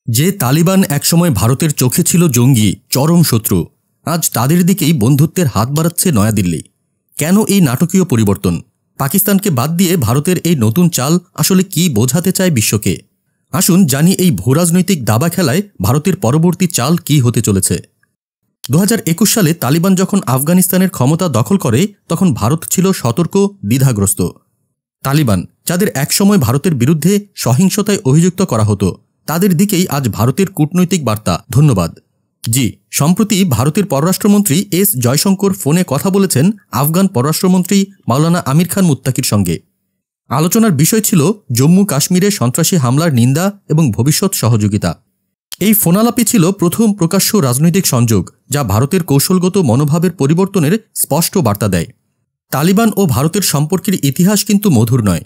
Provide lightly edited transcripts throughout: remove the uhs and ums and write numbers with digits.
যে তালিবান একসময় ভারতের চোখে ছিল জঙ্গি, চরম শত্রু, আজ তাদের দিকেই বন্ধুত্বের হাত বাড়াচ্ছে নয়াদিল্লি। কেন এই নাটকীয় পরিবর্তন? পাকিস্তানকে বাদ দিয়ে ভারতের এই নতুন চাল আসলে কি বোঝাতে চায় বিশ্বকে? আসুন জানি এই ভূরাজনৈতিক দাবা খেলায় ভারতের পরবর্তী চাল কি হতে চলেছে। 2021 সালে তালিবান যখন আফগানিস্তানের ক্ষমতা দখল করে তখন ভারত ছিল সতর্ক, দ্বিধাগ্রস্ত। তালিবান, যাদের একসময় ভারতের বিরুদ্ধে সহিংসতায় অভিযুক্ত করা হতো, তাদের দিকেই আজ ভারতের কূটনৈতিক বার্তা। ধন্যবাদ। জি, সম্প্রতি ভারতের পররাষ্ট্রমন্ত্রী এস জয়শঙ্কর ফোনে কথা বলেছেন আফগান পররাষ্ট্রমন্ত্রী মাওলানা আমির খান মুত্তাকির সঙ্গে। আলোচনার বিষয় ছিল জম্মু কাশ্মীরে সন্ত্রাসী হামলার নিন্দা এবং ভবিষ্যৎ সহযোগিতা। এই ফোনালাপি ছিল প্রথম প্রকাশ্য রাজনৈতিক সংযোগ, যা ভারতের কৌশলগত মনোভাবের পরিবর্তনের স্পষ্ট বার্তা দেয়। তালিবান ও ভারতের সম্পর্কের ইতিহাস কিন্তু মধুর নয়।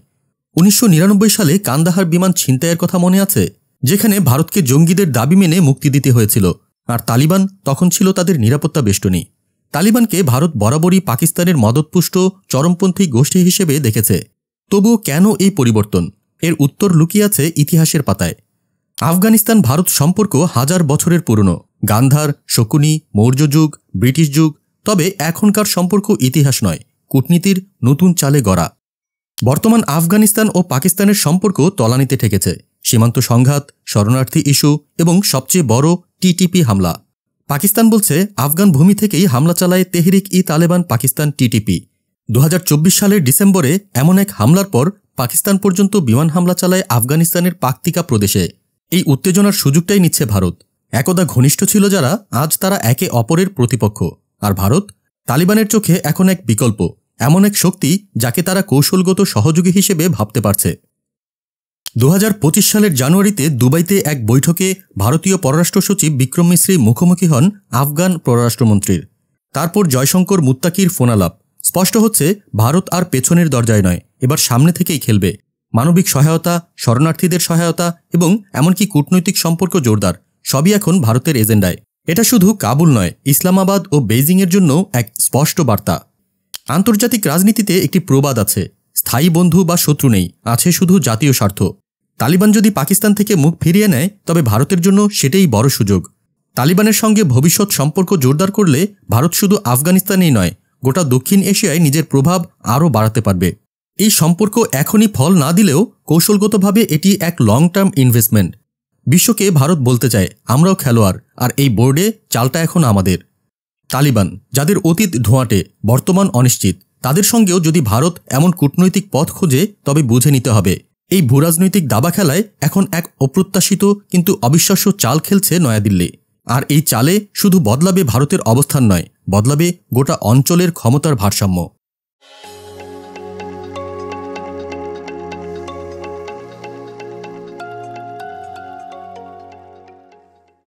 1999 সালে কান্দাহার বিমান ছিনতাইয়ের কথা মনে আছে, যেখানে ভারতকে জঙ্গিদের দাবি মেনে মুক্তি দিতে হয়েছিল, আর তালিবান তখন ছিল তাদের নিরাপত্তা বেষ্টনী। তালিবানকে ভারত বরাবরই পাকিস্তানের মদতপুষ্ট চরমপন্থী গোষ্ঠী হিসেবে দেখেছে। তবুও কেন এই পরিবর্তন? এর উত্তর লুকিয়ে আছে ইতিহাসের পাতায়। আফগানিস্তান ভারত সম্পর্ক হাজার বছরের পুরনো। গান্ধার, শকুনি, মৌর্য যুগ, ব্রিটিশ যুগ। তবে এখনকার সম্পর্ক ইতিহাস নয়, কূটনীতির নতুন চালে গড়া। বর্তমান আফগানিস্তান ও পাকিস্তানের সম্পর্ক তলানিতে ঠেকেছে। সীমান্ত সংঘাত, শরণার্থী ইস্যু এবং সবচেয়ে বড় টিটিপি হামলা। পাকিস্তান বলছে আফগান ভূমি থেকেই হামলা চালায় তেহরিক-ই-তালেবান পাকিস্তান টিটিপি। 2024 সালের ডিসেম্বরে এমন এক হামলার পর পাকিস্তান পর্যন্ত বিমান হামলা চালায় আফগানিস্তানের পাকতিকা প্রদেশে। এই উত্তেজনার সুযোগটাই নিচ্ছে ভারত। একদা ঘনিষ্ঠ ছিল যারা, আজ তারা একে অপরের প্রতিপক্ষ। আর ভারত তালিবানের চোখে এখন এক বিকল্প, এমন এক শক্তি যাকে তারা কৌশলগত সহযোগী হিসেবে ভাবতে পারছে। 2025 সালের জানুয়ারিতে দুবাইতে এক বৈঠকে ভারতীয় পররাষ্ট্র সচিব বিক্রম মিশ্রি মুখোমুখি হন আফগান পররাষ্ট্রমন্ত্রীর। তারপর জয়শঙ্কর মুত্তাকির ফোনালাপ। স্পষ্ট হচ্ছে ভারত আর পেছনের দরজায় নয়, এবার সামনে থেকেই খেলবে। মানবিক সহায়তা, শরণার্থীদের সহায়তা এবং এমনকি কূটনৈতিক সম্পর্ক জোরদার, সবই এখন ভারতের এজেন্ডায়। এটা শুধু কাবুল নয়, ইসলামাবাদ ও বেইজিংয়ের জন্য এক স্পষ্ট বার্তা। আন্তর্জাতিক রাজনীতিতে একটি প্রবাদ আছে, স্থায়ী বন্ধু বা শত্রু নেই, আছে শুধু জাতীয় স্বার্থ। তালিবান যদি পাকিস্তান থেকে মুখ ফিরিয়ে নেয়, তবে ভারতের জন্য সেটাই বড় সুযোগ। তালিবানের সঙ্গে ভবিষ্যৎ সম্পর্ক জোরদার করলে ভারত শুধু আফগানিস্তানেই নয়, গোটা দক্ষিণ এশিয়ায় নিজের প্রভাব আরও বাড়াতে পারবে। এই সম্পর্ক এখনই ফল না দিলেও কৌশলগতভাবে এটি এক লং টার্ম ইনভেস্টমেন্ট। বিশ্বকে ভারত বলতে চায়, আমরাও খেলোয়াড়, আর এই বোর্ডে চালটা এখন আমাদের। তালিবান, যাদের অতীত ধোঁয়াটে, বর্তমান অনিশ্চিত, তাদের সঙ্গেও যদি ভারত এমন কূটনৈতিক পথ খোঁজে, তবে বুঝে নিতে হবে এই ভূরাজনৈতিক দাবা খেলায় এখন এক অপ্রত্যাশিত কিন্তু অবিশ্বাস্য চাল খেলছে নয়াদিল্লি। আর এই চালে শুধু বদলাবে ভারতের অবস্থান নয়, বদলাবে গোটা অঞ্চলের ক্ষমতার ভারসাম্য।